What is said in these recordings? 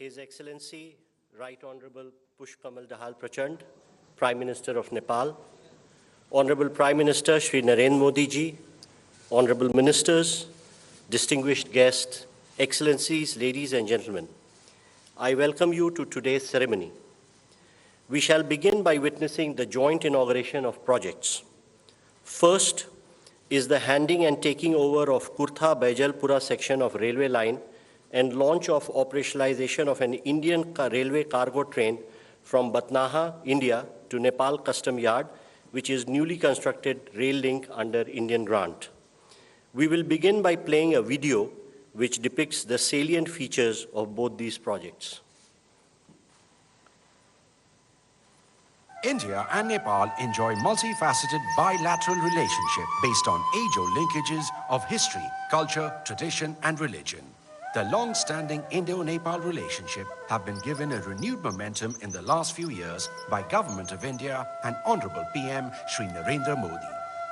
His Excellency, Right Honorable Pushkamal Dahal Prachand, Prime Minister of Nepal, Honorable Prime Minister Shri Narendra Modi ji, Honorable Ministers, distinguished guests, Excellencies, ladies and gentlemen, I welcome you to today's ceremony. We shall begin by witnessing the joint inauguration of projects. First is the handing and taking over of Kurtha Baijalpura section of railway line and launch of operationalization of an Indian railway cargo train from Batnaha, India to Nepal Custom Yard, which is newly constructed rail link under Indian grant. We will begin by playing a video which depicts the salient features of both these projects. India and Nepal enjoy multifaceted bilateral relationship based on age-old linkages of history, culture, tradition, and religion. The long-standing Indo-Nepal relationship have been given a renewed momentum in the last few years by Government of India and Honorable PM Shri Narendra Modi.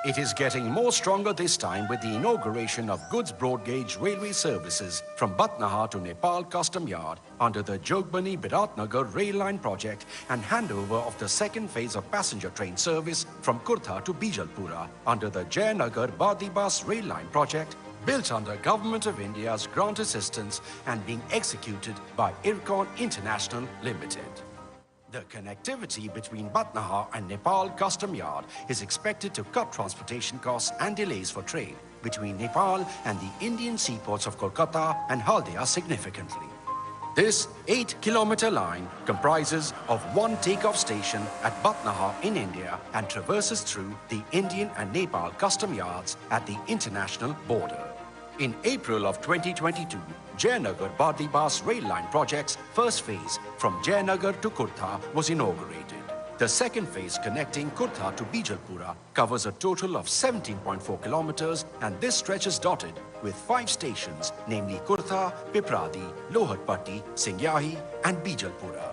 It is getting more stronger this time with the inauguration of goods broad gauge railway services from Batnaha to Nepal Custom Yard under the Jogbani-Biratnagar rail line project and handover of the second phase of passenger train service from Kurtha to Bijalpura under the Jayanagar-Badibas rail line project, built under Government of India's grant assistance and being executed by Ircon International Limited. The connectivity between Batnaha and Nepal Custom Yard is expected to cut transportation costs and delays for trade between Nepal and the Indian seaports of Kolkata and Haldia significantly. This 8-kilometer line comprises of one takeoff station at Batnaha in India and traverses through the Indian and Nepal custom yards at the international border. In April of 2022, Jayanagar-Badibas rail line project's first phase from Jayanagar to Kurtha was inaugurated. The second phase connecting Kurtha to Bijalpura covers a total of 17.4 kilometers, and this stretch is dotted with 5 stations, namely Kurtha, Pipradi, Loharpatti, Singyahi, and Bijalpura.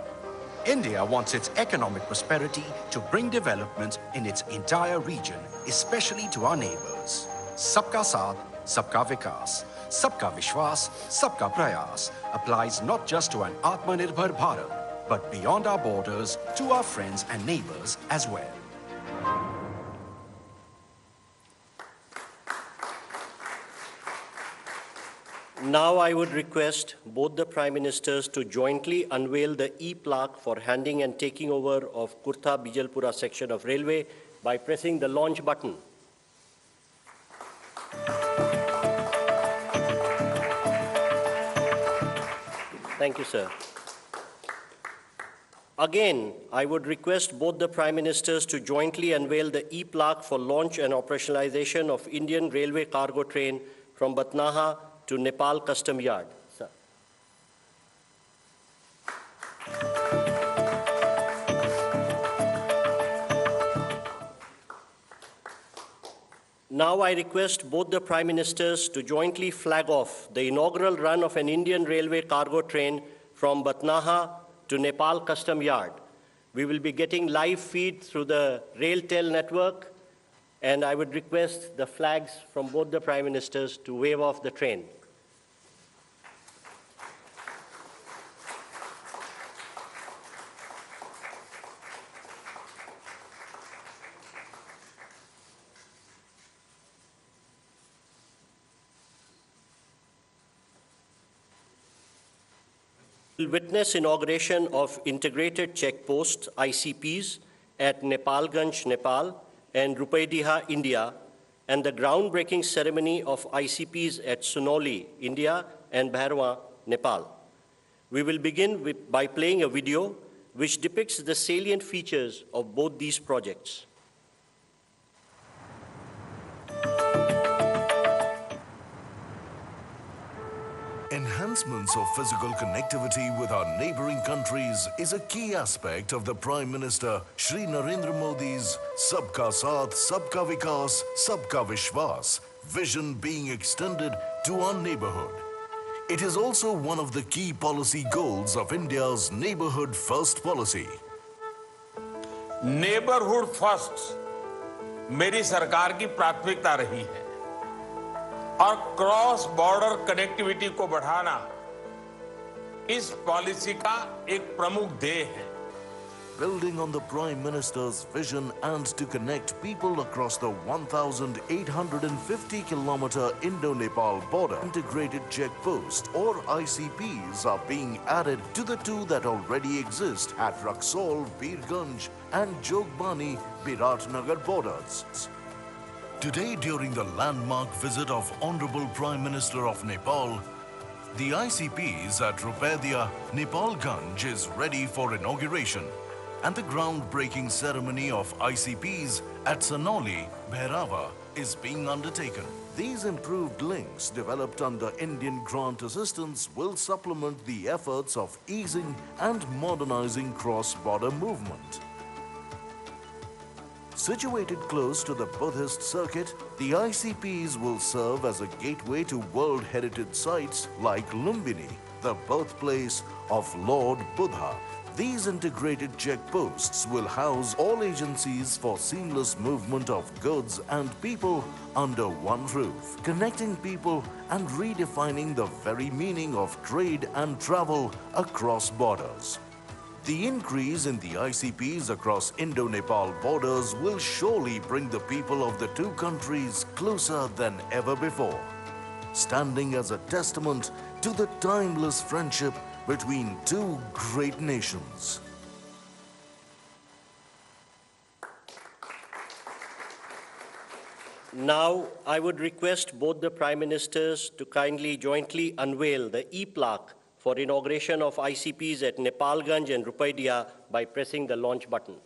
India wants its economic prosperity to bring development in its entire region, especially to our neighbors. Sabka Saath, Sabka Vikas, Sabka Vishwas, Sabka Prayas applies not just to an Atmanirbhar Bharat, but beyond our borders to our friends and neighbors as well. Now I would request both the Prime Ministers to jointly unveil the e-plaque for handing and taking over of Kurtha Bijalpura section of railway by pressing the launch button. Thank you, sir. Again, I would request both the Prime Ministers to jointly unveil the e-plaque for launch and operationalization of Indian railway cargo train from Batnaha to Nepal Custom Yard. Sir. Now I request both the Prime Ministers to jointly flag off the inaugural run of an Indian railway cargo train from Batnaha to Nepal Custom Yard. We will be getting live feed through the RailTel network, and I would request the flags from both the Prime Ministers to wave off the train. We'll witness inauguration of integrated checkposts, ICPs, at Nepalganj, Nepal, and Rupaidiha, India, and the groundbreaking ceremony of ICPs at Sunauli, India, and Bhairwa, Nepal. We will begin by playing a video which depicts the salient features of both these projects. Enhancements of physical connectivity with our neighboring countries is a key aspect of the Prime Minister Shri Narendra Modi's Sabka Saath, Sabka Vikas, Sabka Vishwas vision being extended to our neighborhood. It is also one of the key policy goals of India's Neighborhood First policy. Neighborhood First मेरी सरकार की प्राथमिकता रही है और cross border connectivity को बढ़ाना इस पॉलिसी का एक प्रमुख ध्येय है। Building on the Prime Minister's vision and to connect people across the 1,850-kilometer Indo-Nepal border, integrated checkposts or ICPs are being added to the two that already exist at Raxaul, Birganj and Jogbani, Biratnagar borders. Today, during the landmark visit of Honorable Prime Minister of Nepal, the ICPs at Rupedia, Nepalganj is ready for inauguration, and the groundbreaking ceremony of ICPs at Sanoli, Bhairava is being undertaken. These improved links developed under Indian grant assistance will supplement the efforts of easing and modernizing cross-border movement. Situated close to the Buddhist circuit, the ICPs will serve as a gateway to World Heritage sites like Lumbini, the birthplace of Lord Buddha. These integrated checkposts will house all agencies for seamless movement of goods and people under one roof, connecting people and redefining the very meaning of trade and travel across borders. The increase in the ICPs across Indo-Nepal borders will surely bring the people of the two countries closer than ever before, standing as a testament to the timeless friendship between two great nations. Now, I would request both the Prime Ministers to kindly jointly unveil the e-plaque for inauguration of ICPs at Nepalganj and Rupedia by pressing the launch button.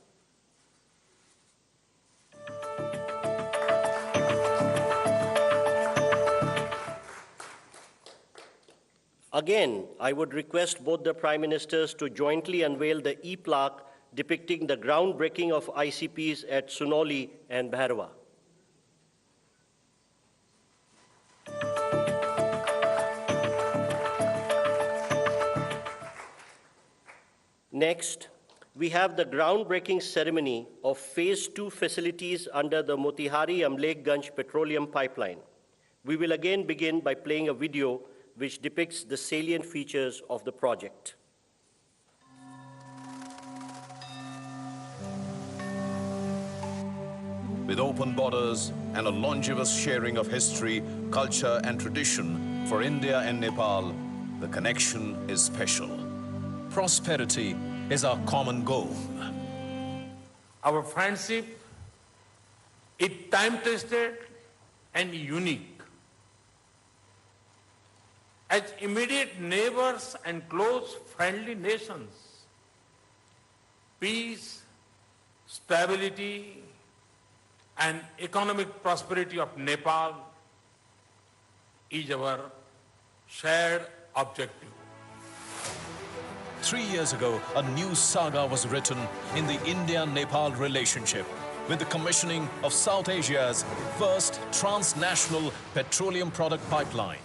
Again, I would request both the Prime Ministers to jointly unveil the e-plaque depicting the groundbreaking of ICPs at Sunoli and Bhairava. Next, we have the groundbreaking ceremony of Phase 2 facilities under the Motihari-Amlekganj petroleum pipeline. We will again begin by playing a video which depicts the salient features of the project. With open borders and a longevous sharing of history, culture and tradition for India and Nepal, the connection is special. Prosperity is our common goal. Our friendship is time-tested and unique. As immediate neighbors and close friendly nations, peace, stability, and economic prosperity of Nepal is our shared objective. 3 years ago, a new saga was written in the India-Nepal relationship with the commissioning of South Asia's first transnational petroleum product pipeline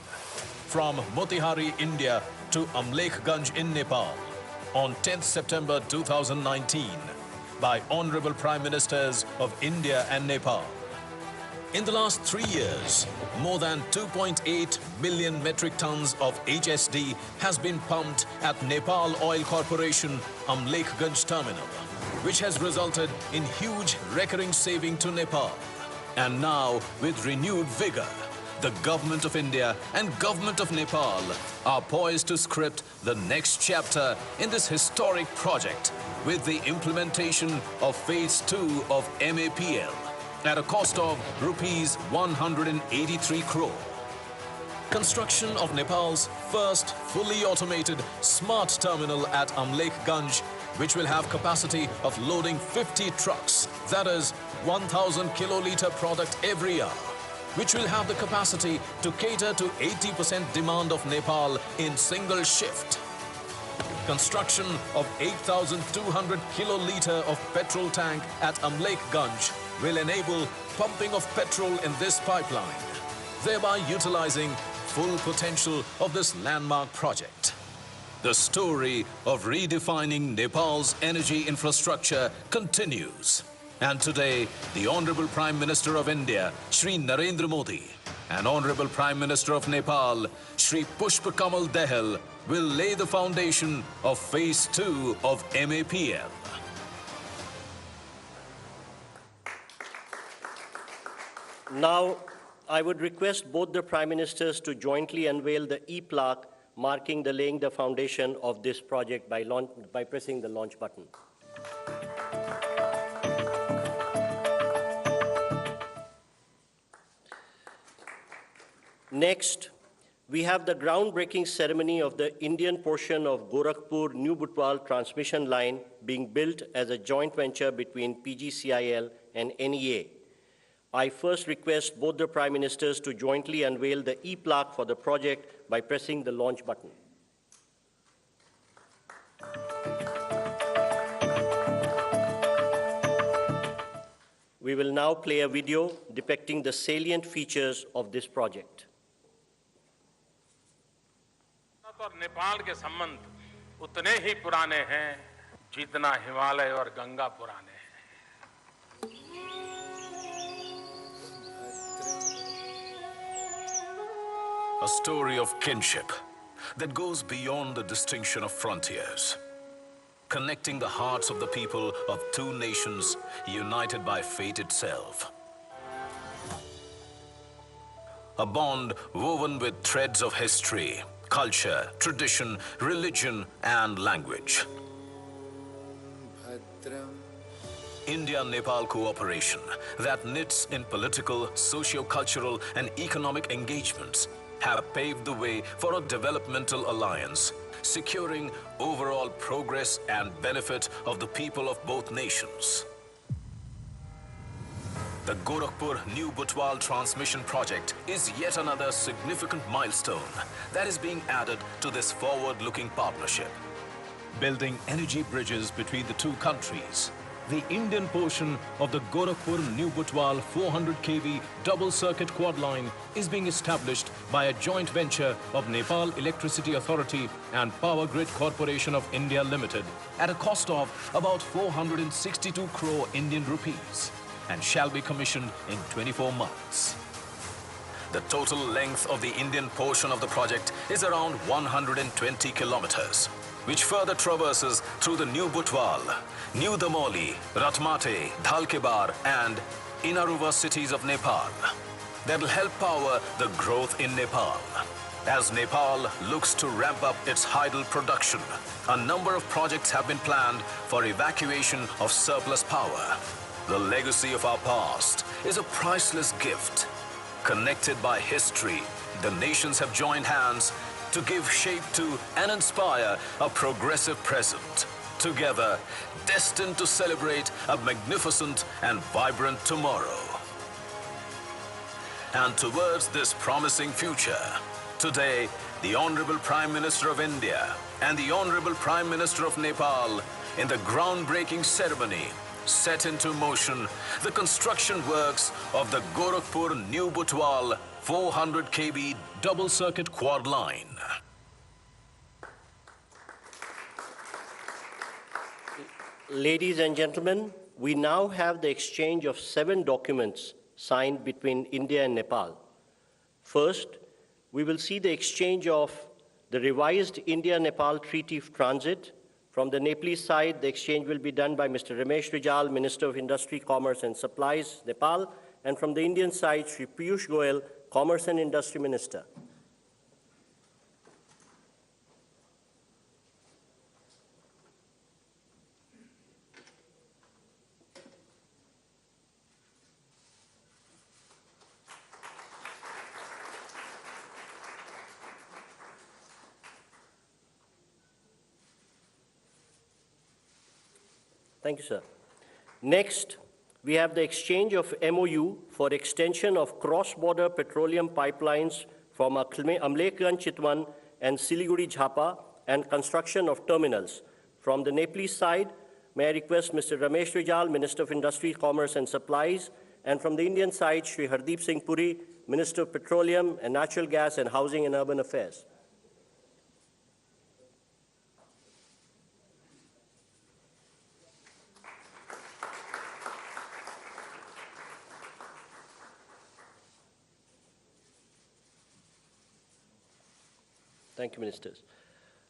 from Motihari, India to Amlekganj in Nepal on 10th September 2019 by Honorable Prime Ministers of India and Nepal. In the last 3 years, more than 2.8 million metric tons of HSD has been pumped at Nepal Oil Corporation Amlekganj terminal, which has resulted in huge recurring saving to Nepal. And now, with renewed vigor, the Government of India and Government of Nepal are poised to script the next chapter in this historic project with the implementation of Phase 2 of MAPL at a cost of rupees 183 crore. Construction of Nepal's first fully automated smart terminal at Amlekganj, which will have capacity of loading 50 trucks, that is 1,000 kiloliter product every hour, which will have the capacity to cater to 80% demand of Nepal in single shift. Construction of 8,200 kiloliter of petrol tank at Amlekganj will enable pumping of petrol in this pipeline, thereby utilizing full potential of this landmark project. The story of redefining Nepal's energy infrastructure continues. And today, the Honorable Prime Minister of India, Shri Narendra Modi, and Honorable Prime Minister of Nepal, Shri Pushpa Kamal Dahal, will lay the foundation of Phase 2 of MAPL. Now, I would request both the Prime Ministers to jointly unveil the e-plaque marking the laying the foundation of this project by pressing the launch button. Next, we have the groundbreaking ceremony of the Indian portion of Gorakhpur-New Butwal transmission line being built as a joint venture between PGCIL and NEA. I first request both the Prime Ministers to jointly unveil the e-plaque for the project by pressing the launch button. We will now play a video depicting the salient features of this project. और नेपाल के संबंध उतने ही पुराने हैं जितना हिमालय और गंगा पुराने हैं। A story of kinship that goes beyond the distinction of frontiers, connecting the hearts of the people of two nations united by fate itself. A bond woven with threads of history, culture, tradition, religion, and language. India-Nepal cooperation that knits in political, socio-cultural, and economic engagements have paved the way for a developmental alliance, securing overall progress and benefit of the people of both nations. The Gorakhpur-New Butwal transmission project is yet another significant milestone that is being added to this forward-looking partnership. Building energy bridges between the two countries, the Indian portion of the Gorakhpur-New Butwal 400 kV double-circuit quad line is being established by a joint venture of Nepal Electricity Authority and Power Grid Corporation of India Limited at a cost of about 462 crore Indian rupees, and shall be commissioned in 24 months. The total length of the Indian portion of the project is around 120 kilometers, which further traverses through the New Butwal, New Damoli, Ratmate, Dhalkebar, and Inaruva cities of Nepal. That will help power the growth in Nepal. As Nepal looks to ramp up its hydel production, a number of projects have been planned for evacuation of surplus power. The legacy of our past is a priceless gift. Connected by history, the nations have joined hands to give shape to and inspire a progressive present. Together, destined to celebrate a magnificent and vibrant tomorrow. And towards this promising future, today, the Honorable Prime Minister of India and the Honorable Prime Minister of Nepal, in the groundbreaking ceremony, set into motion the construction works of the Gorakhpur-New Butwal 400 kV double-circuit quad line. Ladies and gentlemen, we now have the exchange of 7 documents signed between India and Nepal. First, we will see the exchange of the revised India-Nepal Treaty of Transit. From the Nepalese side, the exchange will be done by Mr. Ramesh Rijal, Minister of Industry, Commerce and Supplies, Nepal, and from the Indian side, Shri Piyush Goyal, Commerce and Industry Minister. Thank you, sir. Next, we have the exchange of MOU for extension of cross-border petroleum pipelines from Amlekganj Chitwan and Siliguri Jhapa and construction of terminals. From the Nepalese side, may I request Mr. Ramesh Rijal, Minister of Industry, Commerce and Supplies, and from the Indian side, Shri Hardeep Singh Puri, Minister of Petroleum and Natural Gas and Housing and Urban Affairs. Thank you, Ministers.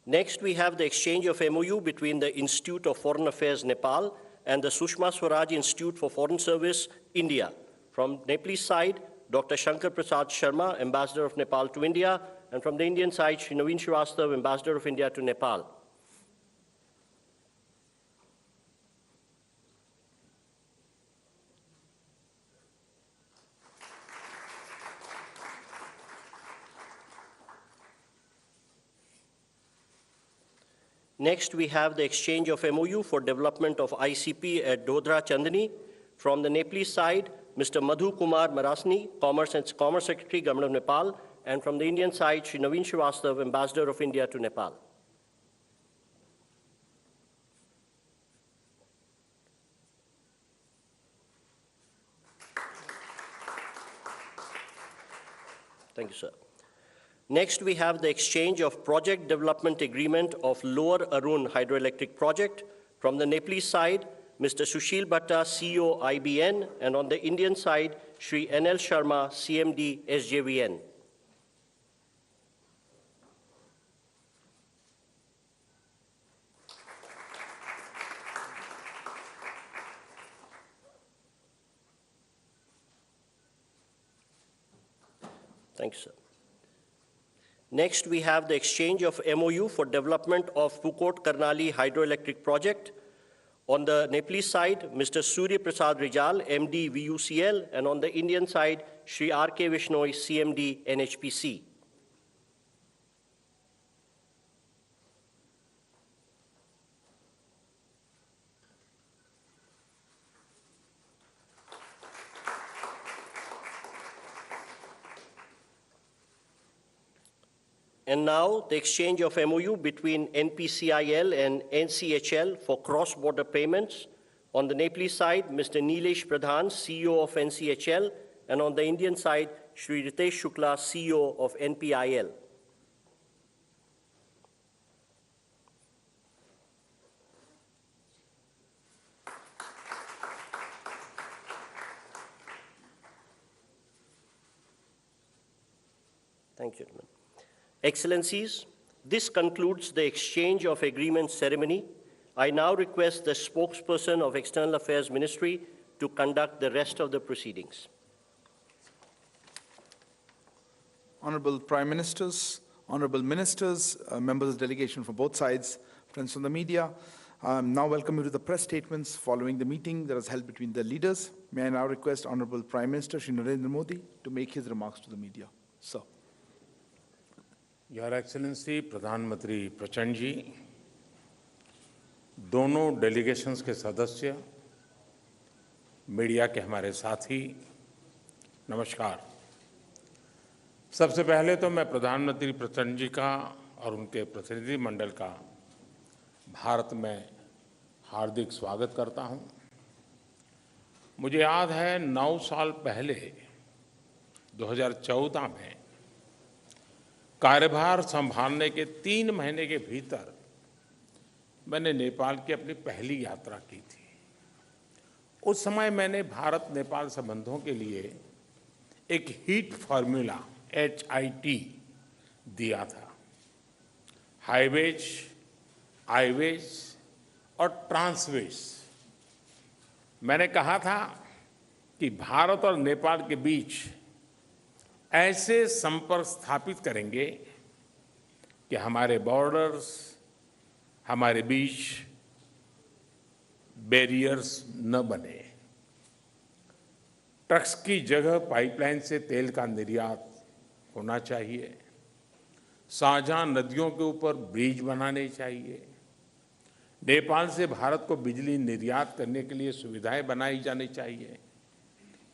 Next, we have the exchange of MOU between the Institute of Foreign Affairs, Nepal, and the Sushma Swaraj Institute for Foreign Service, India. From Nepalese side, Dr. Shankar Prasad Sharma, Ambassador of Nepal to India, and from the Indian side, Shri Naveen Srivastava, Ambassador of India to Nepal. Next, we have the exchange of MOU for development of ICP at Dodra Chandni. From the Nepalese side, Mr. Madhu Kumar Marasni, Commerce Secretary, Government of Nepal, and from the Indian side, Shri Naveen Srivastava, Ambassador of India to Nepal. Thank you, sir. Next, we have the exchange of project development agreement of Lower Arun hydroelectric project. From the Nepalese side, Mr. Sushil Bhatta, CEO IBN, and on the Indian side, Shri NL Sharma, CMD SJVN. Thank you, sir. Next, we have the exchange of MOU for development of Pukot Karnali hydroelectric project. On the Nepalese side, Mr. Surya Prasad Rijal, MD VUCL, and on the Indian side, Shri R.K. Vishnoi, CMD NHPC. And now, the exchange of MOU between NPCIL and NCHL for cross-border payments. On the Nepalese side, Mr. Nilesh Pradhan, CEO of NCHL, and on the Indian side, Shri Ritesh Shukla, CEO of NPIL. Thank you, gentlemen. Excellencies, this concludes the exchange of agreements ceremony. I now request the spokesperson of External Affairs Ministry to conduct the rest of the proceedings. Honorable Prime Ministers, Honorable Ministers, members of the delegation from both sides, friends from the media, now welcome you to the press statements following the meeting that was held between the leaders. May I now request Honorable Prime Minister Shri Narendra Modi to make his remarks to the media. Sir. Your excellency प्रधानमंत्री प्रचंड जी, दोनों delegations के सदस्य, media के हमारे साथी, नमस्कार। सबसे पहले तो मैं प्रधानमंत्री प्रचंड जी का और उनके प्रतिनिधि मंडल का भारत में हार्दिक स्वागत करता हूं। मुझे याद है 9 साल पहले 2014 में कार्यभार संभालने के 3 महीने के भीतर मैंने नेपाल की अपनी पहली यात्रा की थी। उस समय मैंने भारत नेपाल संबंधों के लिए एक हीट फार्मूला HIT दिया था। हाईवेज, आईवेज और ट्रांसवेज। मैंने कहा था कि भारत और नेपाल के बीच ऐसे संपर्क स्थापित करेंगे कि हमारे बॉर्डर्स, हमारे बीच बैरियर्स न बने। ट्रक्स की जगह पाइपलाइन से तेल का निर्यात होना चाहिए। साझा नदियों के ऊपर ब्रिज बनाने चाहिए। नेपाल से भारत को बिजली निर्यात करने के लिए सुविधाएं बनाई जानी चाहिए।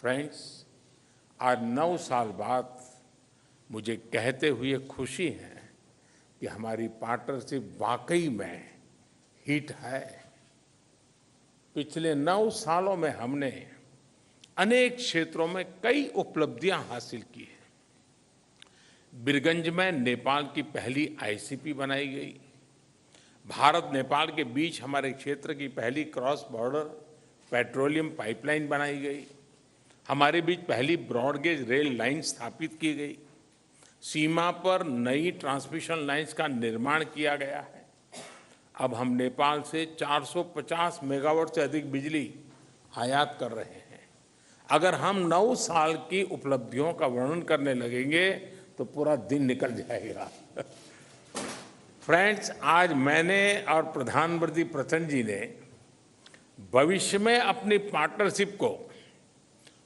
फ्रेंड्स, आज 9 साल बाद मुझे कहते हुए खुशी है कि हमारी पार्टनरशिप वाकई में हिट है। पिछले 9 सालों में हमने अनेक क्षेत्रों में कई उपलब्धियां हासिल की हैं। बीरगंज में नेपाल की पहली ICP बनाई गई। भारत नेपाल के बीच हमारे क्षेत्र की पहली क्रॉस बॉर्डर पेट्रोलियम पाइपलाइन बनाई गई। हमारे बीच पहली ब्रॉडगेज रेल लाइन स्थापित की गई। सीमा पर नई ट्रांसमिशन लाइंस का निर्माण किया गया है। अब हम नेपाल से 450 मेगावाट से अधिक बिजली आयात कर रहे हैं। अगर हम 9 साल की उपलब्धियों का वर्णन करने लगेंगे तो पूरा दिन निकल जाएगा। फ्रेंड्स, आज मैंने और प्रधानमंत्री प्रचंड जी ने भविष्य में अपनी पार्टनरशिप को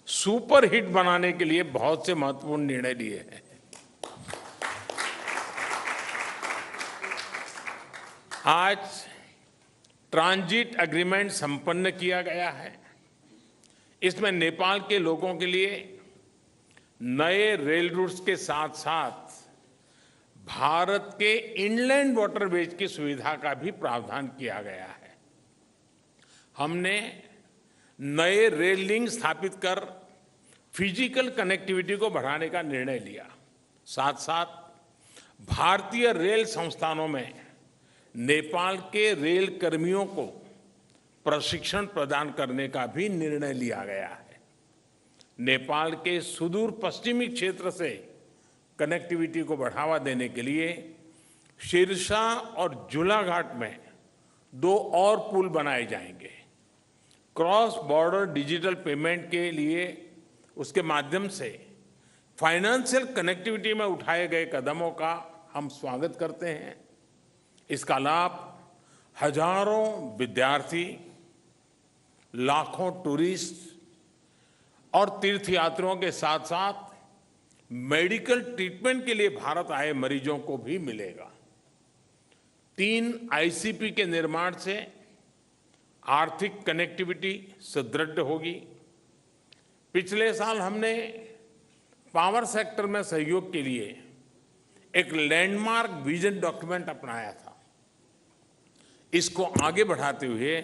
सुपर हिट बनाने के लिए बहुत से महत्वपूर्ण निर्णय लिए हैं। आज ट्रांजिट एग्रीमेंट संपन्न किया गया है। इसमें नेपाल के लोगों के लिए नए रेल रूट्स के साथ साथ भारत के इनलैंड वाटरवेज की सुविधा का भी प्रावधान किया गया है। हमने नए रेल लिंक स्थापित कर फिजिकल कनेक्टिविटी को बढ़ाने का निर्णय लिया। साथ साथ भारतीय रेल संस्थानों में नेपाल के रेल कर्मियों को प्रशिक्षण प्रदान करने का भी निर्णय लिया गया है। नेपाल के सुदूर पश्चिमी क्षेत्र से कनेक्टिविटी को बढ़ावा देने के लिए सिरसा और झूलाघाट में 2 और पुल बनाए जाएंगे। क्रॉस बॉर्डर डिजिटल पेमेंट के लिए उसके माध्यम से फाइनेंशियल कनेक्टिविटी में उठाए गए कदमों का हम स्वागत करते हैं। इसका लाभ हजारों विद्यार्थी, लाखों टूरिस्ट और तीर्थयात्रियों के साथ साथ मेडिकल ट्रीटमेंट के लिए भारत आए मरीजों को भी मिलेगा। 3 आईसीपी के निर्माण से आर्थिक कनेक्टिविटी सुदृढ़ होगी। पिछले साल हमने पावर सेक्टर में सहयोग के लिए एक लैंडमार्क विजन डॉक्यूमेंट अपनाया था। इसको आगे बढ़ाते हुए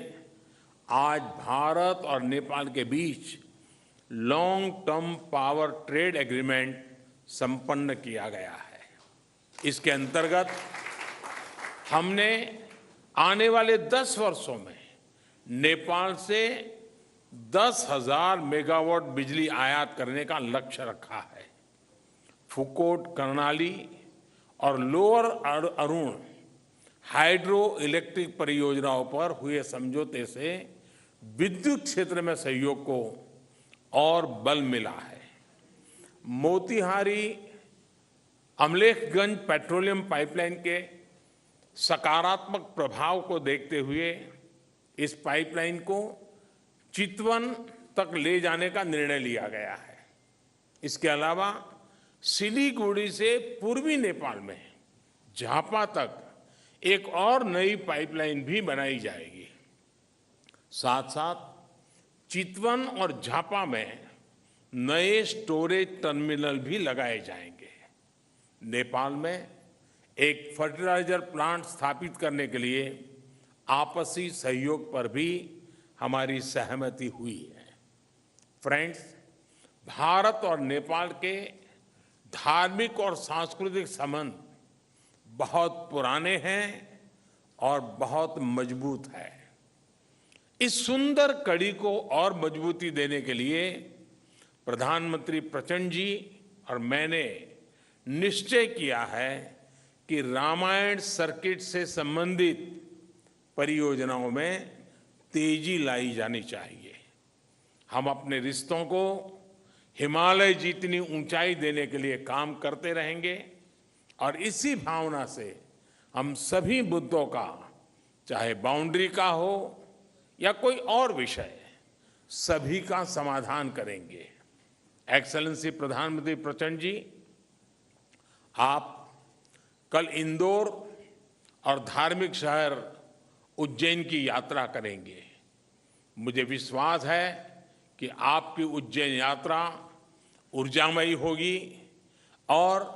आज भारत और नेपाल के बीच long term power trade agreement संपन्न किया गया है। इसके अंतर्गत हमने आने वाले 10 वर्षों में नेपाल से 10,000 मेगावाट बिजली आयात करने का लक्ष्य रखा है। फुकोट, कर्णाली और लोअर अरुण हाइड्रो इलेक्ट्रिक परियोजनाओं पर हुए समझौते से विद्युत क्षेत्र में सहयोग को और बल मिला है। मोतीहारी अमलेखगंज पेट्रोलियम पाइपलाइन के सकारात्मक प्रभाव को देखते हुए इस पाइपलाइन को चितवन तक ले जाने का निर्णय लिया गया है। इसके अलावा सिलीगुड़ी से पूर्वी नेपाल में झापा तक एक और नई पाइपलाइन भी बनाई जाएगी। साथ साथ चितवन और झापा में नए स्टोरेज टर्मिनल भी लगाए जाएंगे। नेपाल में एक फर्टिलाइजर प्लांट स्थापित करने के लिए आपसी सहयोग पर भी हमारी सहमति हुई है। फ्रेंड्स, भारत और नेपाल के धार्मिक और सांस्कृतिक संबंध बहुत पुराने हैं और बहुत मजबूत है। इस सुंदर कड़ी को और मजबूती देने के लिए प्रधानमंत्री प्रचंड जी और मैंने निश्चय किया है कि रामायण सर्किट से संबंधित परियोजनाओं में तेजी लाई जानी चाहिए। हम अपने रिश्तों को हिमालय जितनी ऊंचाई देने के लिए काम करते रहेंगे और इसी भावना से हम सभी मुद्दों का, चाहे बाउंड्री का हो या कोई और विषय, सभी का समाधान करेंगे। एक्सेलेंसी प्रधानमंत्री प्रचंड जी, आप कल इंदौर और धार्मिक शहर उज्जैन की यात्रा करेंगे। मुझे विश्वास है कि आपकी उज्जैन यात्रा ऊर्जामयी होगी और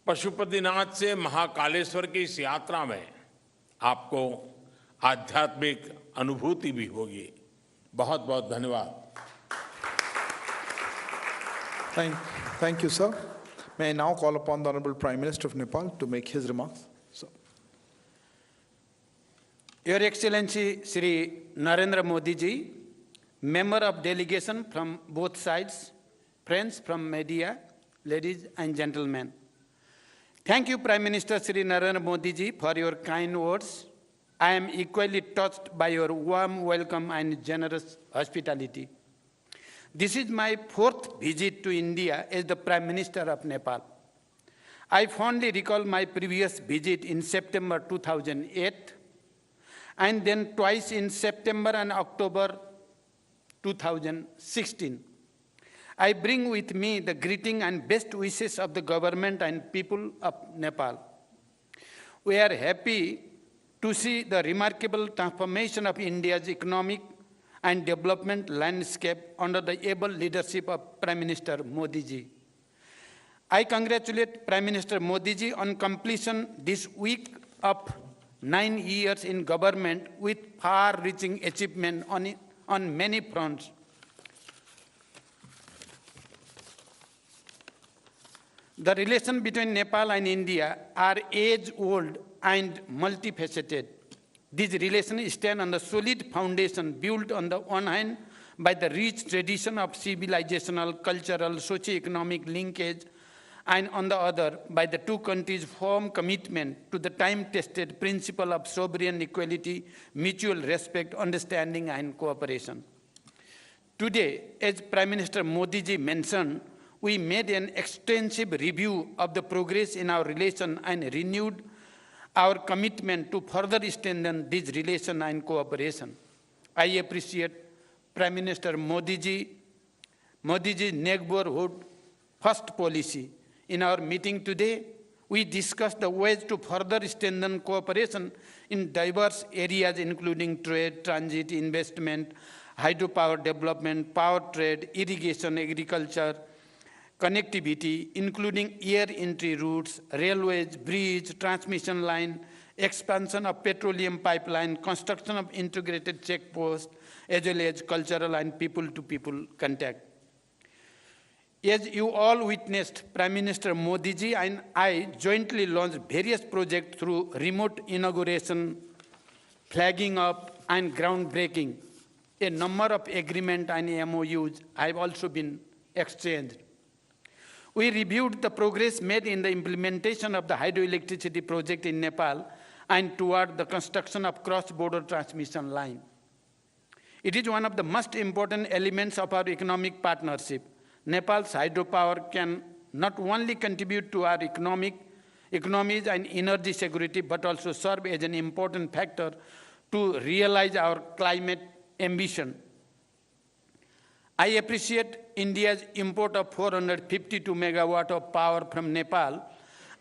पशुपतिनाथ से महाकालेश्वर की इस यात्रा में आपको आध्यात्मिक अनुभूति भी होगी। बहुत बहुत धन्यवाद। Thank you, sir. May I now call upon the Honorable Prime Minister of Nepal to make his remarks. Sir. Your Excellency Shri Narendra Modi ji, member of delegation from both sides, friends from media, ladies and gentlemen, Thank you, Prime Minister Shri Narendra Modi ji, for your kind words. I am equally touched by your warm welcome and generous hospitality. This is my fourth visit to India as the Prime Minister of Nepal. I fondly recall my previous visit in September 2008, and then twice in September and October 2016. I bring with me the greeting and best wishes of the government and people of Nepal. We are happy to see the remarkable transformation of India's economic and development landscape under the able leadership of Prime Minister Modi ji. I congratulate Prime Minister Modi ji on completion this week of 9 years in government with far-reaching achievement on many fronts. The relation between Nepal and India are age-old and multifaceted. These relations stand on the solid foundation built on the one hand by the rich tradition of civilizational, cultural, socio-economic linkage, and on the other by the two countries' firm commitment to the time-tested principle of sovereign equality, mutual respect, understanding, and cooperation. Today, as Prime Minister Modi ji mentioned, we made an extensive review of the progress in our relation and renewed our commitment to further strengthen this relation and cooperation. I appreciate Prime Minister Modi ji's neighborhood first policy. In our meeting today, we discussed the ways to further strengthen cooperation in diverse areas, including trade, transit, investment, hydropower development, power trade, irrigation, agriculture, connectivity, including air entry routes, railways, bridge, transmission line, expansion of petroleum pipeline, construction of integrated checkposts, as well as cultural and people-to-people contact. As you all witnessed, Prime Minister Modi ji and I jointly launched various projects through remote inauguration, flagging up, and groundbreaking. A number of agreements and MOUs have also been exchanged. We reviewed the progress made in the implementation of the hydroelectricity project in Nepal and toward the construction of cross-border transmission line. It is one of the most important elements of our economic partnership. Nepal's hydropower can not only contribute to our economies and energy security, but also serve as an important factor to realize our climate ambition. I appreciate India's import of 452 megawatt of power from Nepal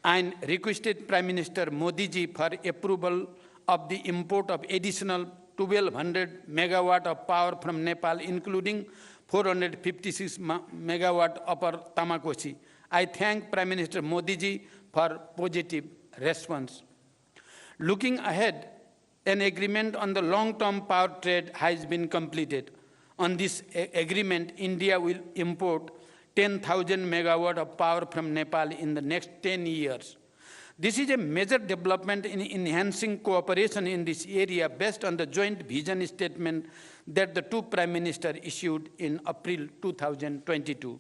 and requested Prime Minister Modi ji for approval of the import of additional 1,200 megawatt of power from Nepal, including 456 megawatt upper Tamakosi. I thank Prime Minister Modi ji for positive response. Looking ahead, an agreement on the long-term power trade has been completed. On this agreement, India will import 10,000 megawatt of power from Nepal in the next 10 years. This is a major development in enhancing cooperation in this area based on the joint vision statement that the two Prime Ministers issued in April 2022.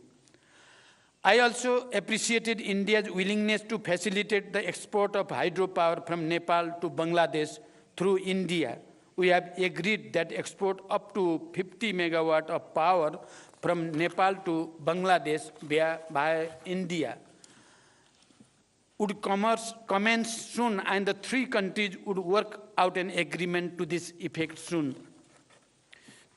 I also appreciated India's willingness to facilitate the export of hydropower from Nepal to Bangladesh through India. We have agreed that export up to 50 megawatt of power from Nepal to Bangladesh by India would commence soon, and the three countries would work out an agreement to this effect soon.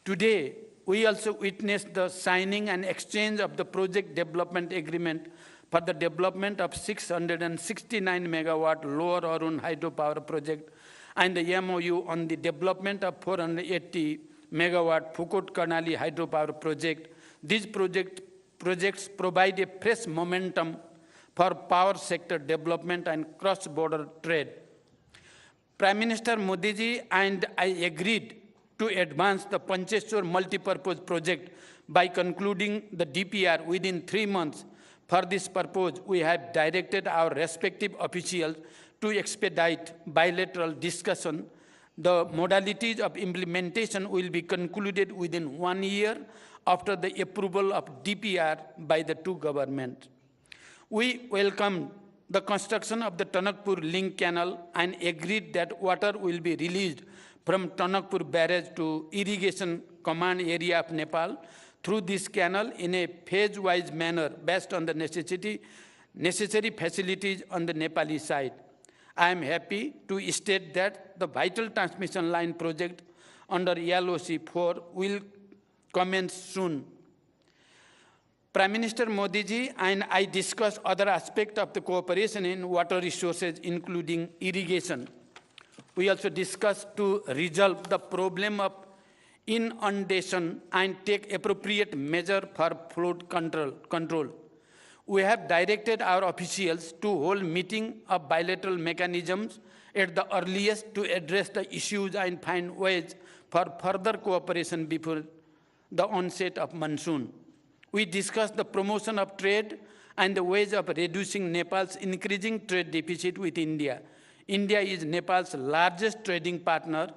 Today, we also witnessed the signing and exchange of the project development agreement for the development of 669 megawatt Lower Arun hydropower project and the MOU on the development of 480 megawatt Phukot Karnali hydropower project. These projects provide a fresh momentum for power sector development and cross-border trade. Prime Minister Modi ji and I agreed to advance the Pancheshwar multipurpose project by concluding the DPR within 3 months. For this purpose, we have directed our respective officials to expedite bilateral discussion. The modalities of implementation will be concluded within 1 year after the approval of DPR by the two governments. We welcome the construction of the Tanakpur link canal and agreed that water will be released from Tanakpur barrage to irrigation command area of Nepal through this canal in a phase-wise manner based on the necessary facilities on the Nepali side. I am happy to state that the vital transmission line project under LOC 4 will commence soon. Prime Minister Modi ji and I discussed other aspects of the cooperation in water resources, including irrigation. We also discussed to resolve the problem of inundation and take appropriate measure for flood control. We have directed our officials to hold meeting of bilateral mechanisms at the earliest to address the issues and find ways for further cooperation before the onset of monsoon. We discussed the promotion of trade and the ways of reducing Nepal's increasing trade deficit with India. India is Nepal's largest trading partner.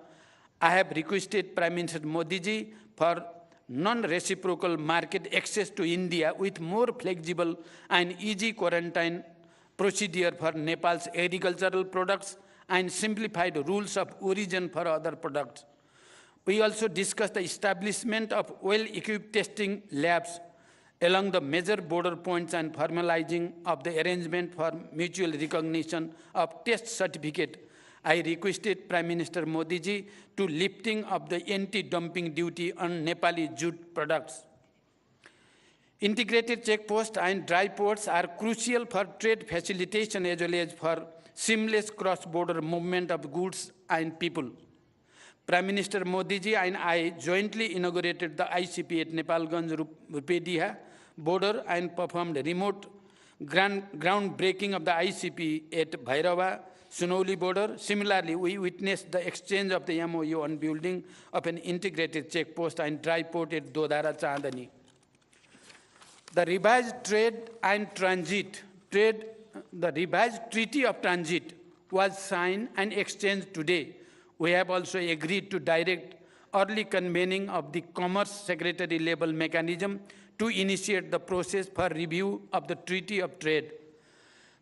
I have requested Prime Minister Modi ji for non-reciprocal market access to India with more flexible and easy quarantine procedure for Nepal's agricultural products and simplified rules of origin for other products. We also discussed the establishment of well-equipped testing labs along the major border points and formalizing of the arrangement for mutual recognition of test certificate. I requested Prime Minister Modi ji to lifting of the anti-dumping duty on Nepali jute products. Integrated checkposts and dry ports are crucial for trade facilitation as well as for seamless cross-border movement of goods and people. Prime Minister Modi ji and I jointly inaugurated the ICP at Nepalganj Rupediha border and performed remote groundbreaking of the ICP at Bhairava Sunauli border. Similarly, we witnessed the exchange of the MOU on building of an integrated checkpost and dry port at Dodara Chandani. The revised Treaty of Transit was signed and exchanged today. We have also agreed to direct early convening of the Commerce Secretary level mechanism to initiate the process for review of the Treaty of Trade.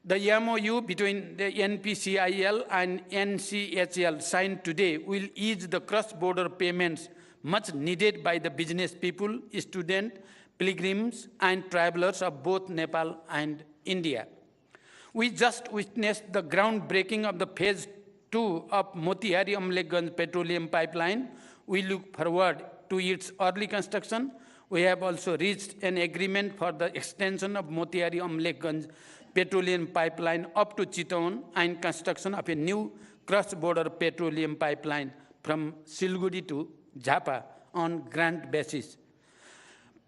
The MOU between the NPCIL and NCHL signed today will ease the cross-border payments much needed by the business people, students, pilgrims, and travelers of both Nepal and India. We just witnessed the groundbreaking of the phase 2 of Motihari Amlekhganj petroleum pipeline. We look forward to its early construction. We have also reached an agreement for the extension of Motihari Amlekhganj petroleum pipeline up to Chittagong and construction of a new cross-border petroleum pipeline from Siliguri to Jhapa on grant basis.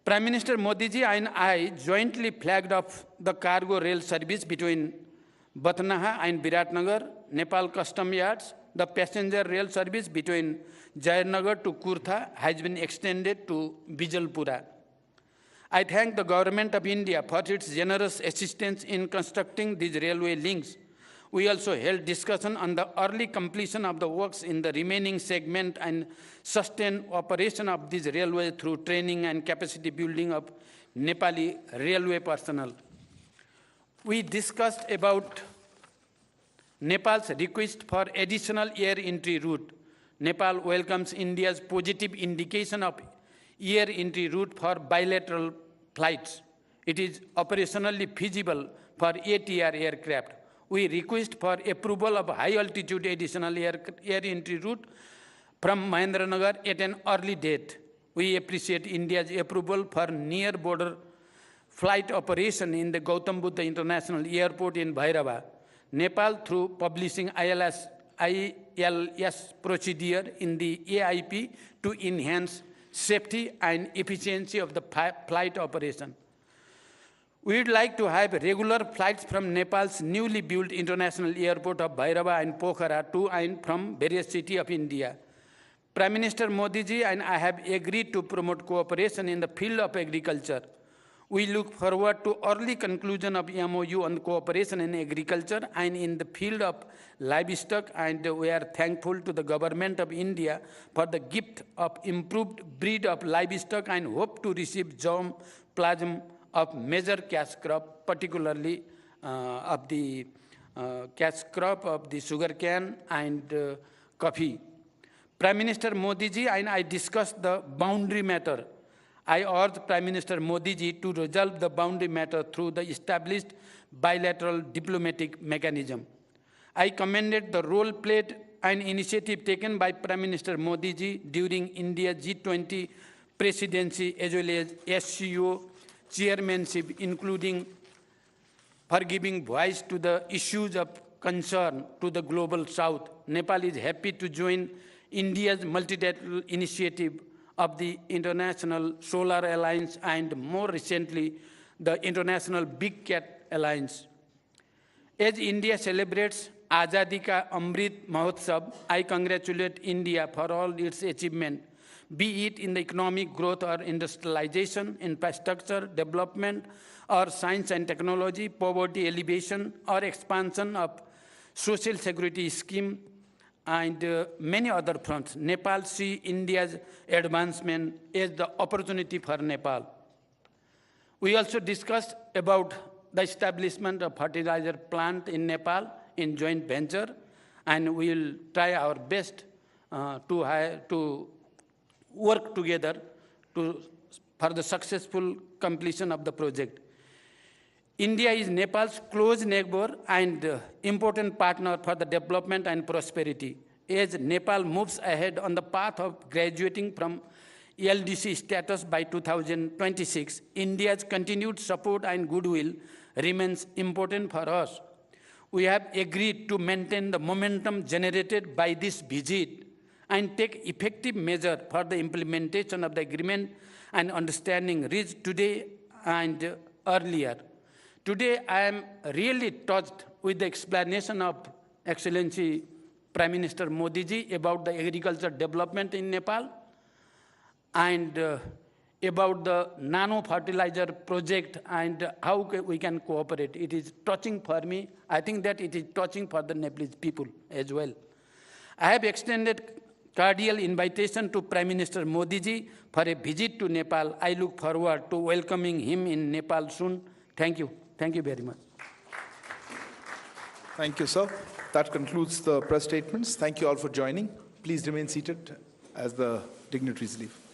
Prime Minister Modi ji and I jointly flagged off the cargo rail service between Batnaha and Viratnagar, Nepal Custom Yards. The passenger rail service between Jayanagar to Kurtha has been extended to Bijalpura. I thank the Government of India for its generous assistance in constructing these railway links. We also held discussion on the early completion of the works in the remaining segment and sustained operation of these railways through training and capacity building of Nepali railway personnel. We discussed about Nepal's request for additional air entry route. Nepal welcomes India's positive indication of air entry route for bilateral flights. It is operationally feasible for ATR aircraft. We request for approval of high-altitude additional air entry route from Mahendranagar at an early date. We appreciate India's approval for near-border flight operation in the Gautam Buddha International Airport in Bhairava. Nepal, through publishing ILS procedure in the AIP to enhance safety and efficiency of the flight operation. We would like to have regular flights from Nepal's newly built international airport of Bhairava and Pokhara to and from various cities of India. Prime Minister Modi ji and I have agreed to promote cooperation in the field of agriculture. We look forward to early conclusion of MOU on cooperation in agriculture and in the field of livestock, and we are thankful to the Government of India for the gift of improved breed of livestock and hope to receive germ plasm of major cash crop, particularly of the cash crop of the sugarcane and coffee. Prime Minister Modi ji and I discussed the boundary matter. I urged Prime Minister Modi ji to resolve the boundary matter through the established bilateral diplomatic mechanism. I commended the role played and initiative taken by Prime Minister Modi ji during India's G20 presidency as well as SCO chairmanship, including for giving voice to the issues of concern to the global south. Nepal is happy to join India's multilateral initiative of the International Solar Alliance and more recently, the International Big Cat Alliance. As India celebrates Azadi Ka Amrit Mahotsav, I congratulate India for all its achievement, be it in the economic growth or industrialization, infrastructure development, or science and technology, poverty alleviation, or expansion of social security scheme, and many other fronts. Nepal sees India's advancement as the opportunity for Nepal. We also discussed about the establishment of fertilizer plant in Nepal in joint venture, and we will try our best to work together for the successful completion of the project. India is Nepal's close neighbor and important partner for the development and prosperity. As Nepal moves ahead on the path of graduating from LDC status by 2026, India's continued support and goodwill remains important for us. We have agreed to maintain the momentum generated by this visit and take effective measures for the implementation of the agreement and understanding reached today and earlier. Today, I am really touched with the explanation of Excellency Prime Minister Modi ji about the agriculture development in Nepal and about the nano fertilizer project and how we can cooperate. It is touching for me. I think that it is touching for the Nepalese people as well. I have extended cordial invitation to Prime Minister Modi ji for a visit to Nepal. I look forward to welcoming him in Nepal soon. Thank you. Thank you very much. Thank you, sir. That concludes the press statements. Thank you all for joining. Please remain seated as the dignitaries leave.